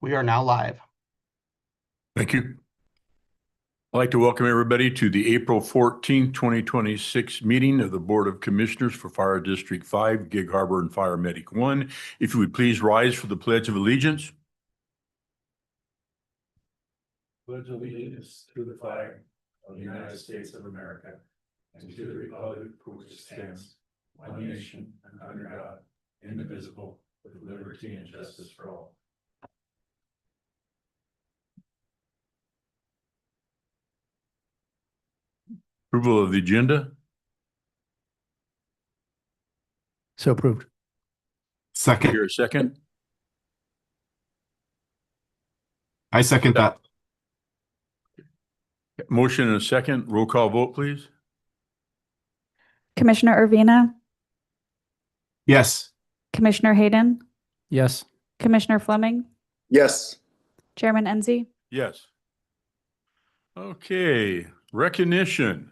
We are now live. Thank you. I'd like to welcome everybody to the April 14th, 2026 meeting of the Board of Commissioners for Fire District 5, Gig Harbor and Fire Medic 1. If you would please rise for the Pledge of Allegiance. Pledge allegiance to the flag of the United States of America and to the republic for which it stands, one nation under God, indivisible, with liberty and justice for all. Approval of the agenda. So approved. Second. Here a second. I second that. Motion and a second. Roll call vote, please. Commissioner Urbina, Yes. Commissioner Hayden, Yes. Commissioner Fleming, Yes. Chairman Enzi. Yes. Okay, recognition.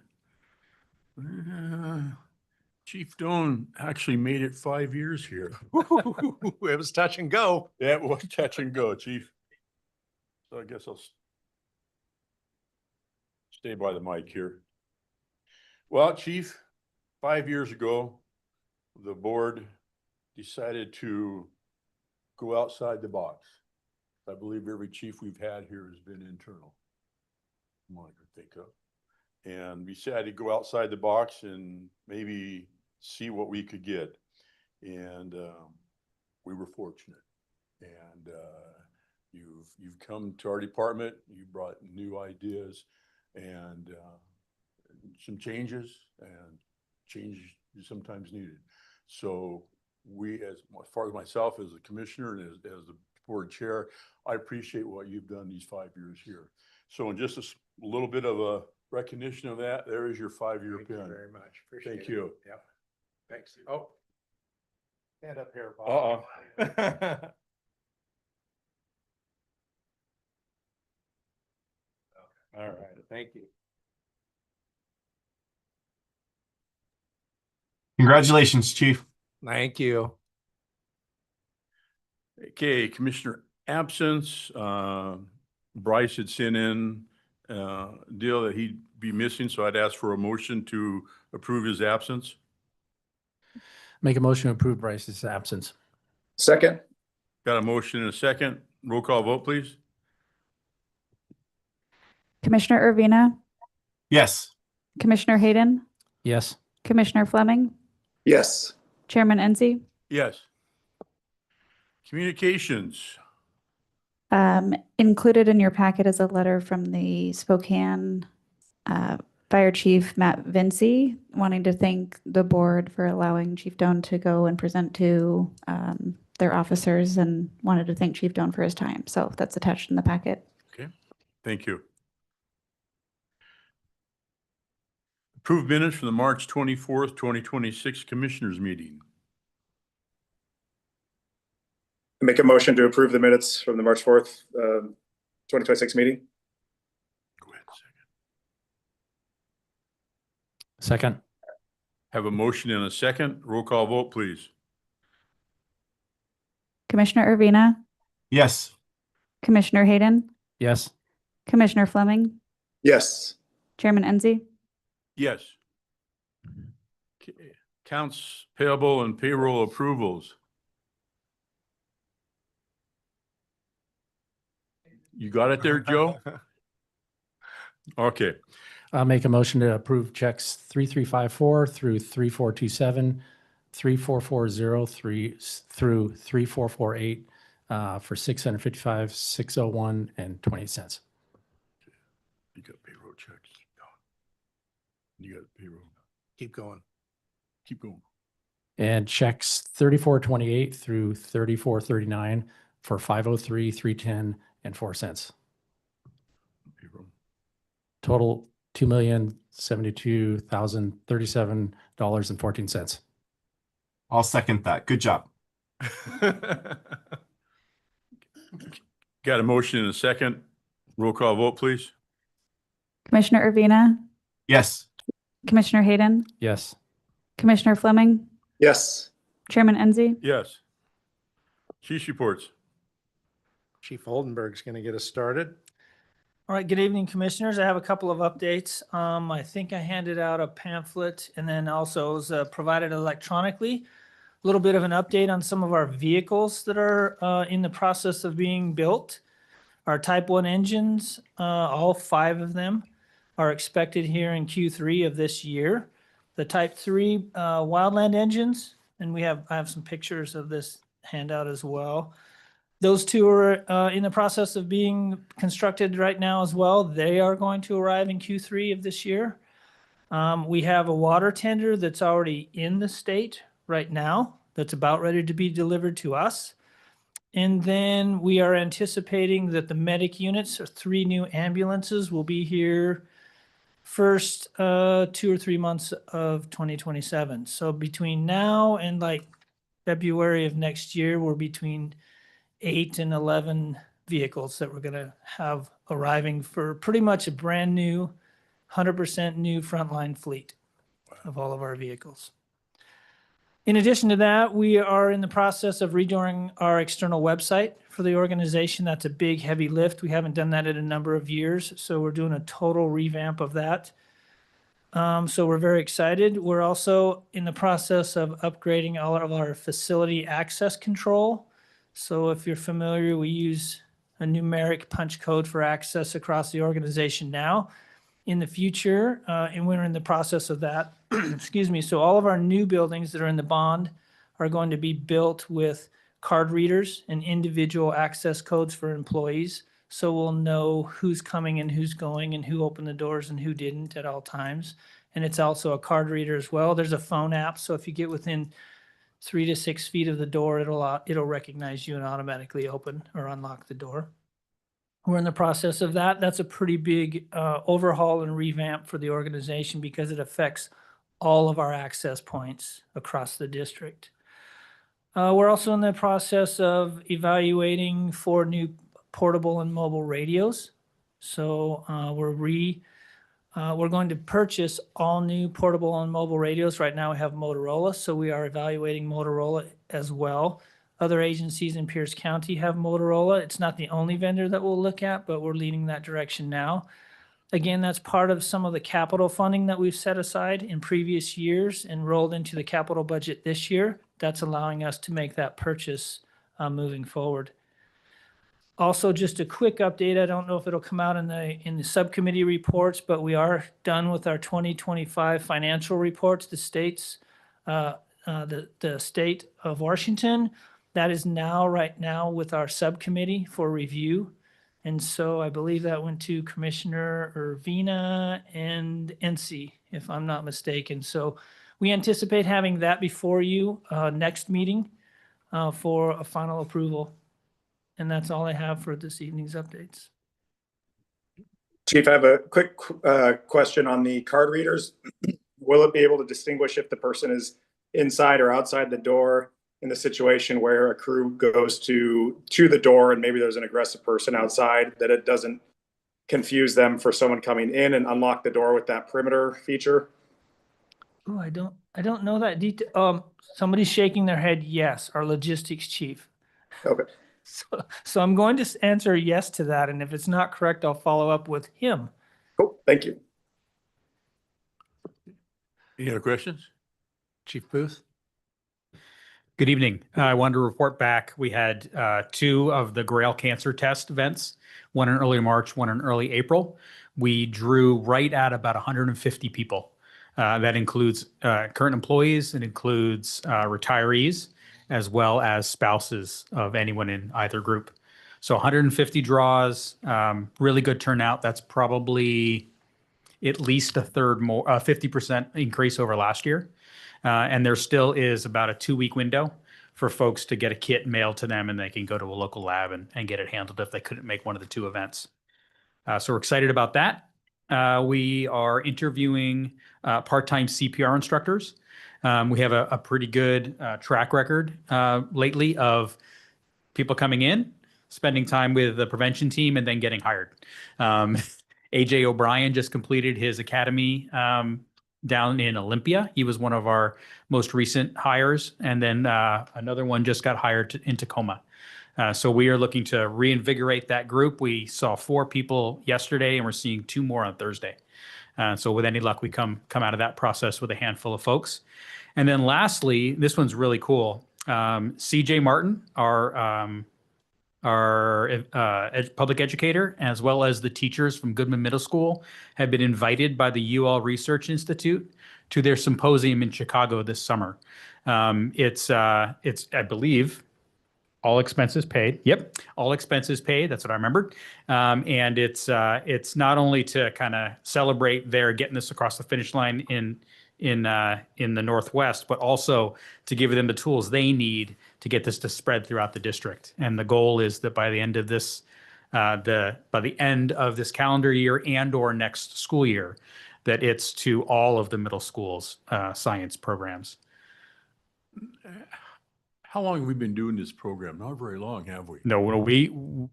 Chief Doan actually made it 5 years here. It was touch and go. Yeah, it was touch and go, Chief. So I guess I'll stay by the mic here. Well, Chief, 5 years ago, the board decided to go outside the box. I believe every chief we've had here has been internal. I could think of. And we decided to go outside the box and maybe see what we could get. And we were fortunate. And you've come to our department, you brought new ideas and some changes, and change is sometimes needed. So we, as far as myself as a commissioner and as the board chair, I appreciate what you've done these 5 years here. So in just a little bit of a recognition of that, there is your 5-year pin. Thank you very much. Appreciate it. Thank you. Yep. Thanks. Oh. Stand up here, Bob. All right. Thank you. Congratulations, Chief. Thank you. Okay, Commissioner absence. Bryce had sent in deal that he'd be missing, so I'd ask for a motion to approve his absence. Make a motion to approve Bryce's absence. Second. Got a motion and a second. Roll call vote, please. Commissioner Urbina, Yes. Commissioner Hayden, Yes. Commissioner Fleming, Yes. Chairman Enzi. Yes. Communications. Included in your packet is a letter from the Spokane Fire Chief Matt Vinci, wanting to thank the board for allowing Chief Doan to go and present to their officers, and wanted to thank Chief Doan for his time. So that's attached in the packet. Okay, thank you. Approved minutes from the March 24th, 2026 Commissioners meeting. Make a motion to approve the minutes from the March 4th, 2026 meeting. Go ahead, second. Second. Have a motion and a second. Roll call vote, please. Commissioner Urbina, Yes. Commissioner Hayden, Yes. Commissioner Fleming, Yes. Chairman Enzi. Yes. Okay. Accounts payable and payroll approvals. You got it there, Joe? Okay. I'll make a motion to approve checks 3354 through 3427, 3440 through 3448 for $655, $601 and 20 cents. You got payroll checks. You got payroll. Keep going. Keep going. And checks 3428 through 3439 for $503, $310 and 4 cents. Payroll. Total $2,072,037.14. I'll second that. Good job. Got a motion and a second. Roll call vote, please. Commissioner Urbina, Yes. Commissioner Hayden, Yes. Commissioner Fleming, Yes. Chairman Enzi. Yes. Chief's reports. Chief Oldenburg's going to get us started. All right, good evening, commissioners. I have a couple of updates. I think I handed out a pamphlet and then also was provided electronically. A little bit of an update on some of our vehicles that are in the process of being built. Our Type 1 engines, all 5 of them, are expected here in Q3 of this year. The Type 3 Wildland engines, and I have some pictures of this handout as well. Those 2 are in the process of being constructed right now as well. They are going to arrive in Q3 of this year. We have a water tender that's already in the state right now that's about ready to be delivered to us. And then we are anticipating that the medic units, or 3 new ambulances, will be here first 2 or 3 months of 2027. So between now and like February of next year, we're between 8 and 11 vehicles that we're going to have arriving for pretty much a brand new, 100% new frontline fleet of all of our vehicles. In addition to that, we are in the process of redoing our external website for the organization. That's a big, heavy lift. We haven't done that in a number of years, so we're doing a total revamp of that. So we're very excited. We're also in the process of upgrading all of our facility access control. So if you're familiar, we use a numeric punch code for access across the organization now. In the future, and we're in the process of that, excuse me, so all of our new buildings that are in the bond are going to be built with card readers and individual access codes for employees. So we'll know who's coming and who's going and who opened the doors and who didn't at all times. And it's also a card reader as well. There's a phone app, so if you get within 3 to 6 feet of the door, it'll recognize you and automatically open or unlock the door. We're in the process of that. That's a pretty big overhaul and revamp for the organization because it affects all of our access points across the district. We're also in the process of evaluating 4 new portable and mobile radios. So we're going to purchase all new portable and mobile radios. Right now we have Motorola, so we are evaluating Motorola as well. Other agencies in Pierce County have Motorola. It's not the only vendor that we'll look at, but we're leaning that direction now. Again, that's part of some of the capital funding that we've set aside in previous years and rolled into the capital budget this year. That's allowing us to make that purchase moving forward. Also, just a quick update. I don't know if it'll come out in the subcommittee reports, but we are done with our 2025 financial reports. The state of Washington, that is now right now with our subcommittee for review. And so I believe that went to Commissioner Urbina and NC, if I'm not mistaken. So we anticipate having that before you next meeting for a final approval. And that's all I have for this evening's updates. Chief, I have a quick question on the card readers. Will it be able to distinguish if the person is inside or outside the door in the situation where a crew goes to the door and maybe there's an aggressive person outside, that it doesn't confuse them for someone coming in and unlock the door with that perimeter feature? Oh, I don't know that detail. Somebody's shaking their head. Yes, our logistics chief. Okay. So I'm going to answer yes to that, and if it's not correct, I'll follow up with him. Cool. Thank you. Any other questions? Chief Booth? Good evening. I wanted to report back. We had 2 of the Grail cancer test events, one in early March, one in early April. We drew right at about 150 people. That includes current employees, it includes retirees, as well as spouses of anyone in either group. So 150 draws, really good turnout. That's probably at least a third more, 50% increase over last year. And there still is about a 2-week window for folks to get a kit mailed to them, and they can go to a local lab and get it handled if they couldn't make one of the 2 events. So we're excited about that. We are interviewing part-time CPR instructors. We have a pretty good track record lately of people coming in, spending time with the prevention team, and then getting hired. AJ O'Brien just completed his academy down in Olympia. He was one of our most recent hires. And then another one just got hired in Tacoma. So we are looking to reinvigorate that group. We saw 4 people yesterday, and we're seeing 2 more on Thursday. So with any luck, we come out of that process with a handful of folks. And then lastly, this one's really cool. CJ Martin, our public educator, as well as the teachers from Goodman Middle School, have been invited by the UL Research Institute to their symposium in Chicago this summer. It's I believe, all expenses paid. Yep, all expenses paid. That's what I remembered. And it's not only to kind of celebrate their getting this across the finish line in the Northwest, but also to give them the tools they need to get this to spread throughout the district. And the goal is that by the end of this, by the end of this calendar year and/or next school year, that it's to all of the middle schools' science programs. How long have we been doing this program? Not very long, have we? No,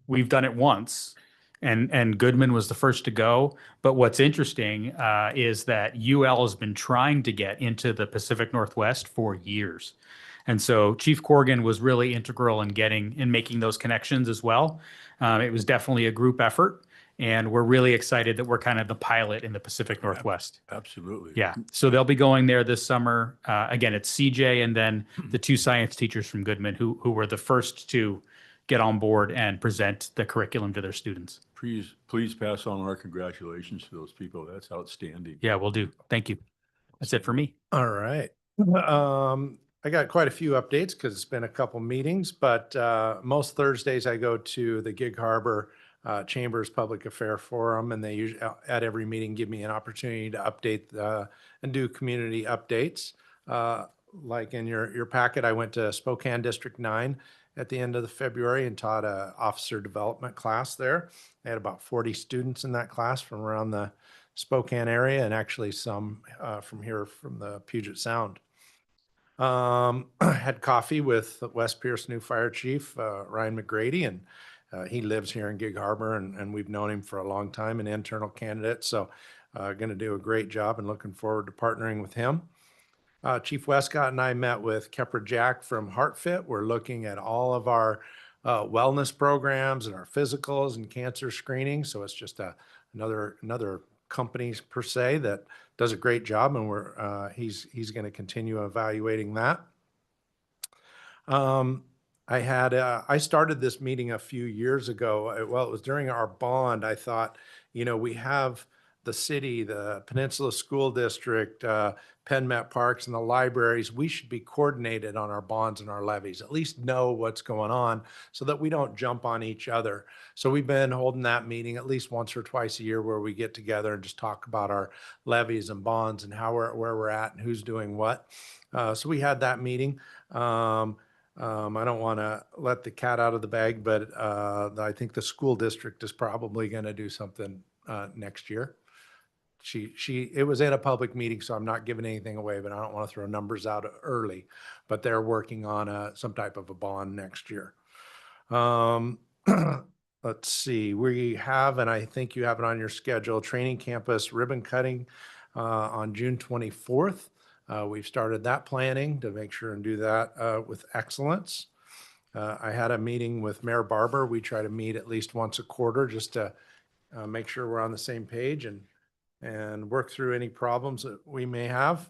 we've done it once, and Goodman was the first to go. But what's interesting is that UL has been trying to get into the Pacific Northwest for years, and so Chief Corrigan was really integral in making those connections as well. It was definitely a group effort, and we're really excited that we're kind of the pilot in the Pacific Northwest. Absolutely. Yeah, so they'll be going there this summer. Again, it's CJ and then the 2 science teachers from Goodman who were the first to get on board and present the curriculum to their students. Please pass on our congratulations to those people. That's outstanding. Yeah, we'll do. Thank you. That's it for me. All right. I got quite a few updates because it's been a couple meetings, but most Thursdays I go to the Gig Harbor Chambers Public Affair Forum, and they usually at every meeting give me an opportunity to update and do community updates. Like in your packet, I went to Spokane District 9 at the end of February and taught a officer development class there. I had about 40 students in that class from around the Spokane area, and actually some from here from the Puget Sound. Had coffee with West Pierce new fire chief, Ryan McGrady, and he lives here in Gig Harbor, and we've known him for a long time, an internal candidate. So going to do a great job and looking forward to partnering with him. Chief Westcott and I met with Kepra Jack from HeartFit. We're looking at all of our wellness programs and our physicals and cancer screening. So it's just another company per se that does a great job, and he's going to continue evaluating that. I started this meeting a few years ago. Well, it was during our bond. I thought, we have the city, the Peninsula School District, Penn Met Parks, and the libraries. We should be coordinated on our bonds and our levies, at least know what's going on so that we don't jump on each other. So we've been holding that meeting at least once or twice a year where we get together and just talk about our levies and bonds and where we're at and who's doing what. So we had that meeting. I don't want to let the cat out of the bag, but I think the school district is probably going to do something next year. It was at a public meeting, so I'm not giving anything away, but I don't want to throw numbers out early, but they're working on some type of a bond next year. Let's see, we have, and I think you have it on your schedule, training campus ribbon cutting on June 24th. We've started that planning to make sure and do that with excellence. I had a meeting with Mayor Barber. We try to meet at least once a quarter just to make sure we're on the same page and work through any problems that we may have.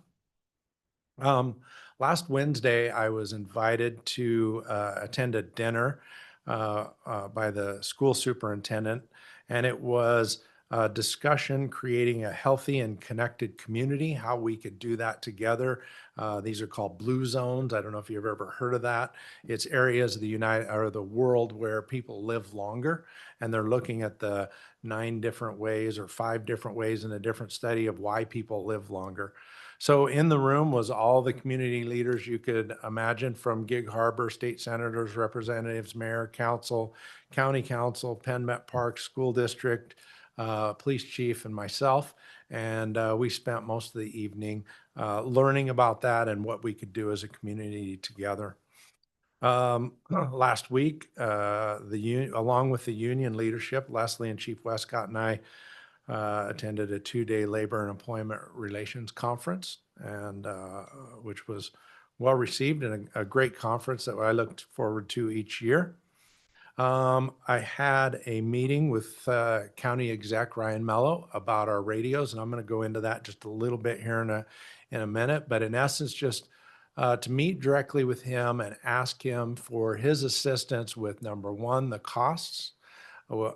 Last Wednesday, I was invited to attend a dinner by the school superintendent, and it was a discussion creating a healthy and connected community, how we could do that together. These are called blue zones. I don't know if you've ever heard of that. It's areas of the world where people live longer, and they're looking at the 9 different ways or 5 different ways in a different study of why people live longer. So in the room was all the community leaders you could imagine, from Gig Harbor, state senators, representatives, mayor, council, county council, Penn Met Park, school district, police chief, and myself. And we spent most of the evening learning about that and what we could do as a community together. Last week, along with the union leadership, Leslie and Chief Westcott and I attended a 2-day labor and employment relations conference, and which was well received and a great conference that I looked forward to each year. I had a meeting with County Exec Ryan Mello about our radios, and I'm going to go into that just a little bit here in a minute. But in essence, just to meet directly with him and ask him for his assistance with, number one, the costs,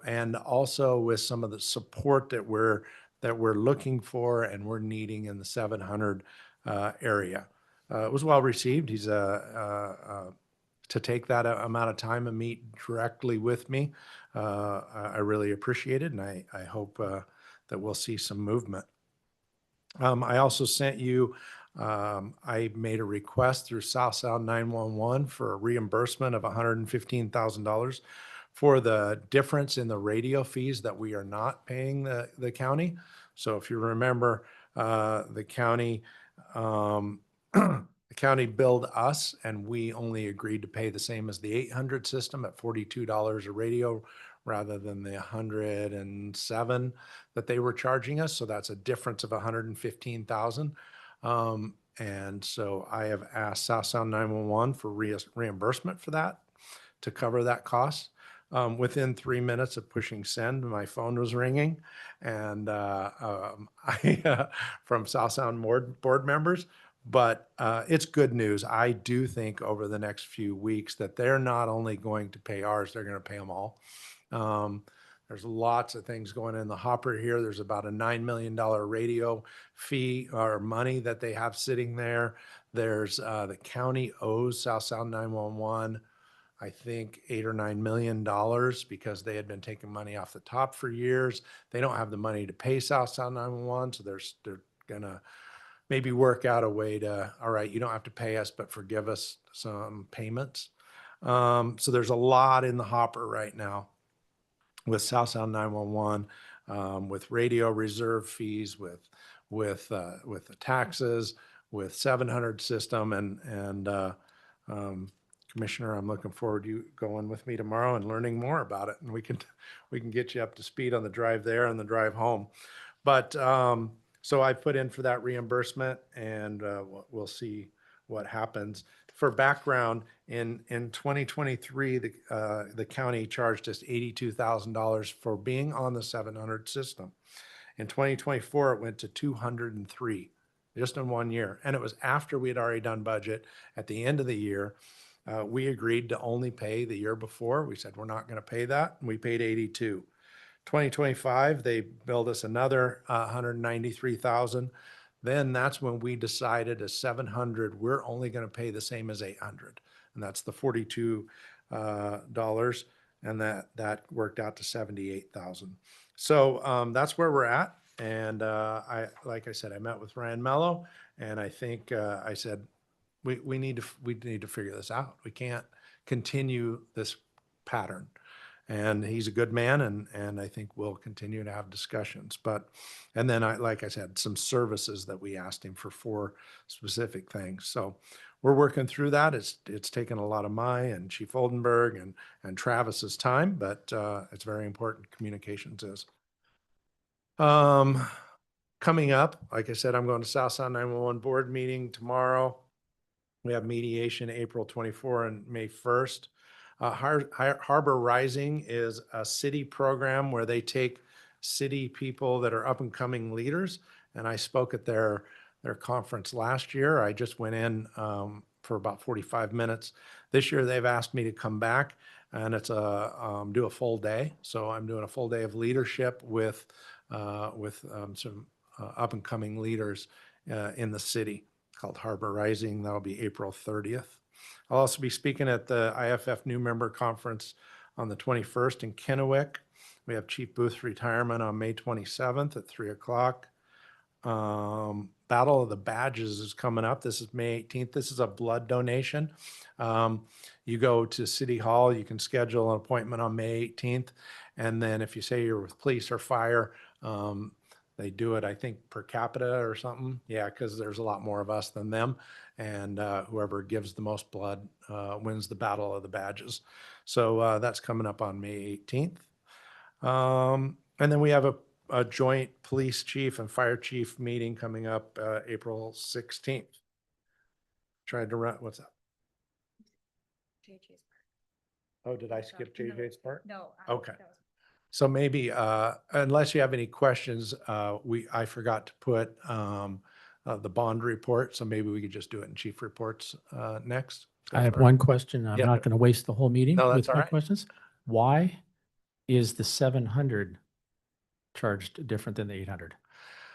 and also with some of the support that we're looking for and we're needing in the 700 area. It was well received. He's to take that amount of time and meet directly with me. I really appreciate it, and I hope that we'll see some movement. I also sent you, I made a request through South Sound 911 for a reimbursement of $115,000 for the difference in the radio fees that we are not paying the county. So if you remember, the county, the county billed us and we only agreed to pay the same as the 800 system at $42 a radio rather than the 107 that they were charging us. So that's a difference of 115,000. And so I have asked South Sound 911 for reimbursement for that to cover that cost. Within 3 minutes of pushing send, my phone was ringing, and from South Sound board members. But it's good news. I do think over the next few weeks that they're not only going to pay ours, they're going to pay them all. There's lots of things going in the hopper here. There's about a $9 million radio fee or money that they have sitting there. There's the county owes South Sound 911, I think $8 or $9 million because they had been taking money off the top for years. They don't have the money to pay South Sound 911, so they're gonna maybe work out a way to, all right, you don't have to pay us, but forgive us some payments. So there's a lot in the hopper right now with South Sound 911, with radio reserve fees, with the taxes, with 700 system, and Commissioner, I'm looking forward to you going with me tomorrow and learning more about it, and we can get you up to speed on the drive there and the drive home. But so I put in for that reimbursement, and we'll see what happens. For background, in 2023, the county charged us $82,000 for being on the 700 system. In 2024, it went to 203 just in 1 year, and it was after we had already done budget. At the end of the year, we agreed to only pay the year before. We said we're not going to pay that, and we paid 82. 2025, they billed us another 193,000. Then that's when we decided as 700, we're only going to pay the same as 800, and that's the $42, and that worked out to 78,000. So that's where we're at. And like I said, I met with Ryan Mello, and I think I said we need to figure this out. We can't continue this pattern. And he's a good man, and I think we'll continue to have discussions. And then like I said, some services that we asked him for 4 specific things. So we're working through that. It's taken a lot of my and Chief Oldenburg and Travis's time, but it's very important. Communications is. Coming up, like I said, I'm going to South Sound 911 board meeting tomorrow. We have mediation April 24 and May 1st. Harbor Rising is a city program where they take city people that are up and coming leaders. And I spoke at their conference last year. I just went in for about 45 minutes. This year they've asked me to come back, and it's do a full day. So I'm doing a full day of leadership with some up and coming leaders in the city called Harbor Rising. That'll be April 30th. I'll also be speaking at the IFF New Member Conference on the 21st in Kennewick. We have Chief Booth's retirement on May 27th at 3 o'clock. Battle of the Badges is coming up. This is May 18th. This is a blood donation. You go to City Hall, you can schedule an appointment on May 18th. And then if you say you're with police or fire, they do it, I think, per capita or something. Yeah, because there's a lot more of us than them. And whoever gives the most blood wins the Battle of the Badges. So that's coming up on May 18th. And then we have a joint police chief and fire chief meeting coming up April 16th. Tried to run, what's up? Oh, did I skip JJ's part? No. Okay. So maybe, unless you have any questions, I forgot to put the bond report, so maybe we could just do it in chief reports next. I have one question. I'm Yeah. not going to waste the whole meeting No, that's with all my right. questions. Why is the 700 charged different than the 800?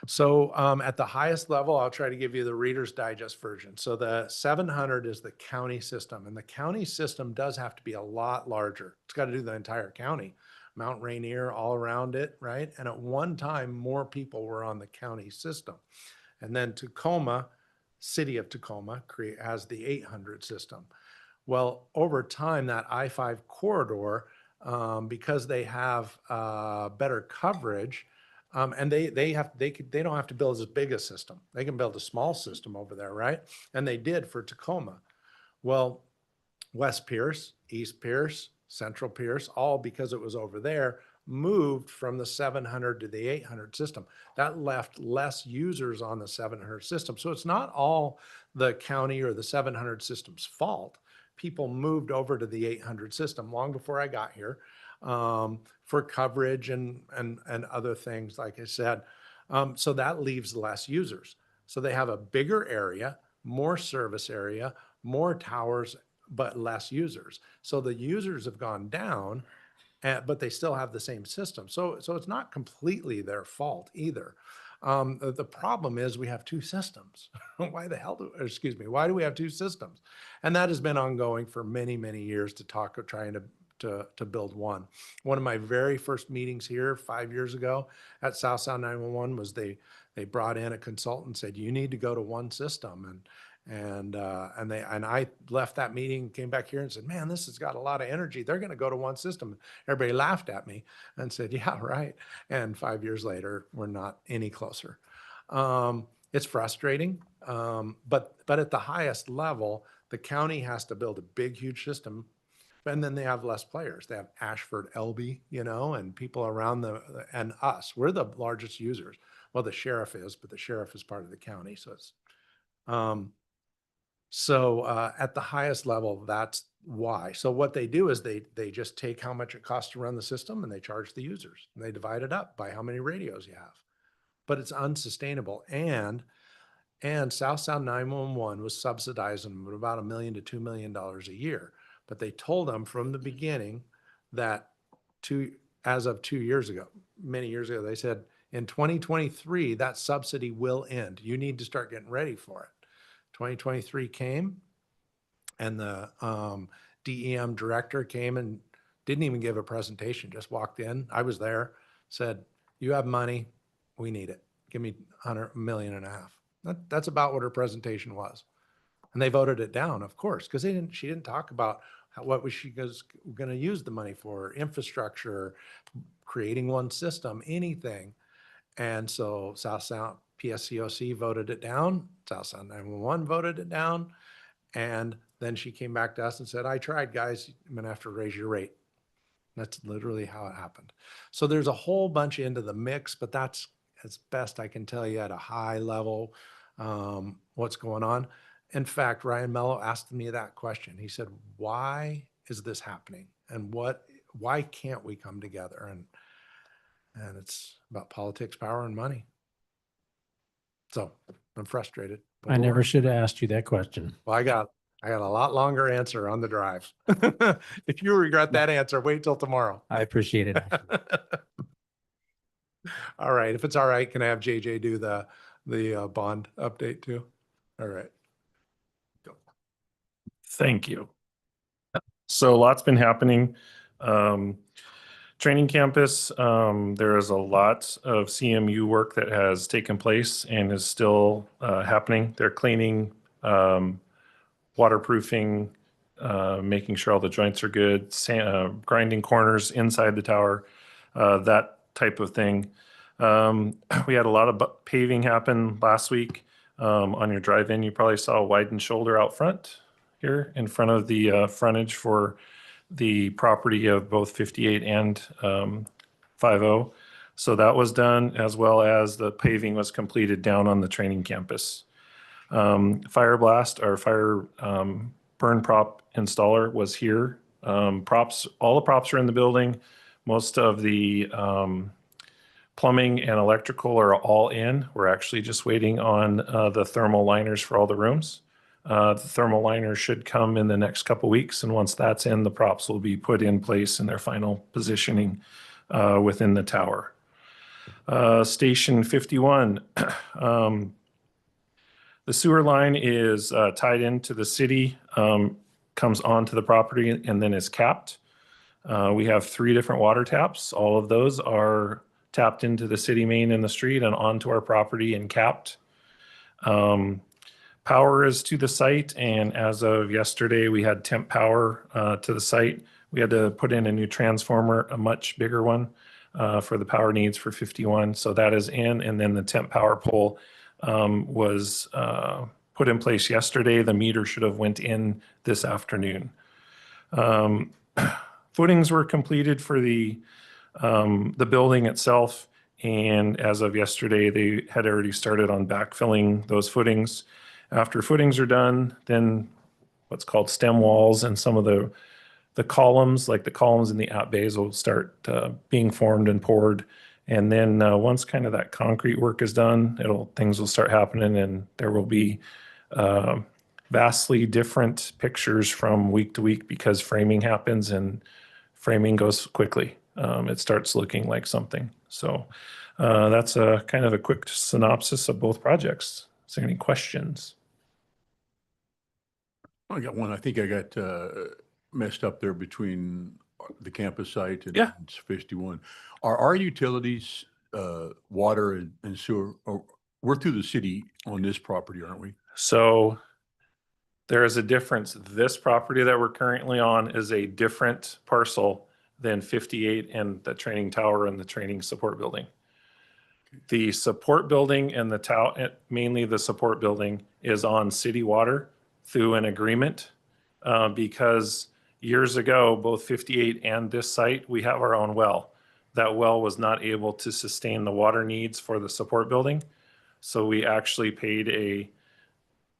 So at the highest level, I'll try to give you the Reader's Digest version. So the 700 is the county system, and the county system does have to be a lot larger. It's got to do the entire county, Mount Rainier, all around it, right? And at one time, more people were on the county system. And then Tacoma, city of Tacoma, has the 800 system. Well, over time, that I-5 corridor, because they have better coverage, and they don't have to build as big a system. They can build a small system over there, right? And they did for Tacoma. Well, West Pierce, East Pierce, Central Pierce, all because it was over there, moved from the 700 to the 800 system. That left less users on the 700 system. So it's not all the county or the 700 system's fault. People moved over to the 800 system long before I got here for coverage and other things, like I said. So that leaves less users. So they have a bigger area, more service area, more towers, but less users. So the users have gone down, but they still have the same system. So it's not completely their fault either. The problem is we have two systems. Why do we have two systems? And that has been ongoing for many, many years trying to build one. One of my very first meetings here 5 years ago at South Sound 911 was they brought in a consultant and said, you need to go to one system. And I left that meeting, came back here and said, man, this has got a lot of energy. They're going to go to one system. Everybody laughed at me and said, yeah, right. And 5 years later, we're not any closer. It's frustrating. But at the highest level, the county has to build a big, huge system. And then they have less players. They have Ashford, Elby, and people around and us. We're the largest users. Well, the sheriff is, but the sheriff is part of the county. So it's, at the highest level, that's why. So what they do is they just take how much it costs to run the system and they charge the users. And they divide it up by how many radios you have. But it's unsustainable. And South Sound 911 was subsidizing them about $1 million to $2 million a year. But they told them from the beginning that as of 2 years ago, many years ago, they said, in 2023, that subsidy will end. You need to start getting ready for it. 2023 came, and the DEM director came and didn't even give a presentation, just walked in. I was there, said, you have money, we need it. Give me $100.5 million. That's about what her presentation was. And they voted it down, of course, because she didn't talk about what she was going to use the money for, infrastructure, creating one system, anything. And so South Sound PSCOC voted it down. South Sound 911 voted it down. And then she came back to us and said, I tried, guys. I'm going to have to raise your rate. That's literally how it happened. So there's a whole bunch into the mix, but that's as best I can tell you at a high level what's going on. In fact, Ryan Mello asked me that question. He said, why is this happening? And why can't we come together? And it's about politics, power, and money. So I'm frustrated. I never should have asked you that question. Well, I got a lot longer answer on the drive. If you regret that answer, wait till tomorrow. I appreciate it. All right. If it's all right, can I have JJ do the bond update too? All right. Go. Thank you. So a lot's been happening. Training campus, there is a lot of CMU work that has taken place and is still happening. They're cleaning, waterproofing, making sure all the joints are good, grinding corners inside the tower, that type of thing. We had a lot of paving happen last week. On your drive-in, you probably saw a widened shoulder out front here in front of the frontage for the property of both 58 and 50. So that was done, as well as the paving was completed down on the training campus. Fire blast, our fire burn prop installer was here Props, all the props are in the building. Most of the plumbing and electrical are all in. We're actually just waiting on the thermal liners for all the rooms. The thermal liners should come in the next couple weeks, and once that's in, the props will be put in place in their final positioning within the tower. Station 51. The sewer line is tied into the city, comes onto the property, and then is capped. We have 3 different water taps. All of those are tapped into the city main in the street and onto our property and capped. Power is to the site, and as of yesterday, we had temp power to the site. We had to put in a new transformer, a much bigger one, for the power needs for 51. So that is in, and then the temp power pole was put in place yesterday. The meter should have went in this afternoon. Footings were completed for the building itself, and as of yesterday, they had already started on backfilling those footings. After footings are done, then what's called stem walls and some of the columns, like the columns in the app bays, will start being formed and poured. And then once kind of that concrete work is done, things will start happening, and there will be vastly different pictures from week to week because framing happens, and framing goes quickly. It starts looking like something. So that's a kind of a quick synopsis of both projects. Is there any questions? I got one. I think I got messed up there between the campus site and Yeah. 51. Are our utilities, water and sewer, we're through the city on this property, aren't we? So there is a difference. This property that we're currently on is a different parcel than 58 and the training tower and the training support building. The support building and the tower, mainly the support building, is on city water through an agreement because years ago, both 58 and this site, we have our own well. That well was not able to sustain the water needs for the support building. So we actually paid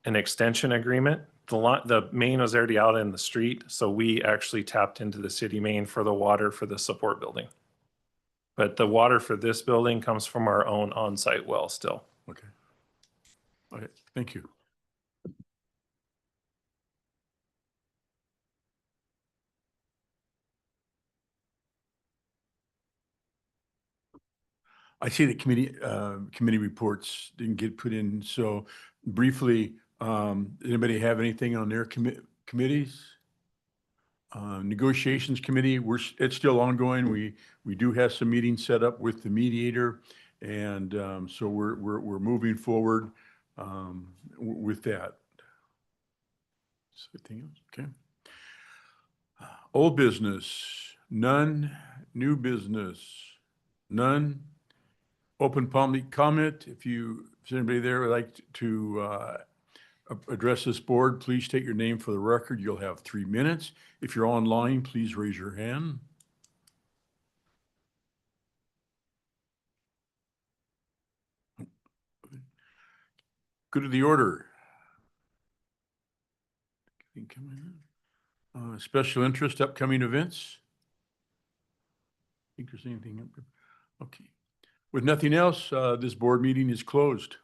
an extension agreement. The main was already out in the street, so we actually tapped into the city main for the water for the support building. But the water for this building comes from our own on-site well still. Okay. Okay, thank you. I see that committee reports didn't get put in. So briefly, anybody have anything on their committees? Negotiations committee, it's still ongoing. We do have some meetings set up with the mediator, and so we're moving forward with that. Anything else? Okay. Old business, none. New business, none. Open public comment. If anybody there would like to address this board, please state your name for the record. You'll have 3 minutes. If you're online, please raise your hand. Good to the order. Special interest, upcoming events. Think there's anything up there? Okay. With nothing else, this board meeting is closed.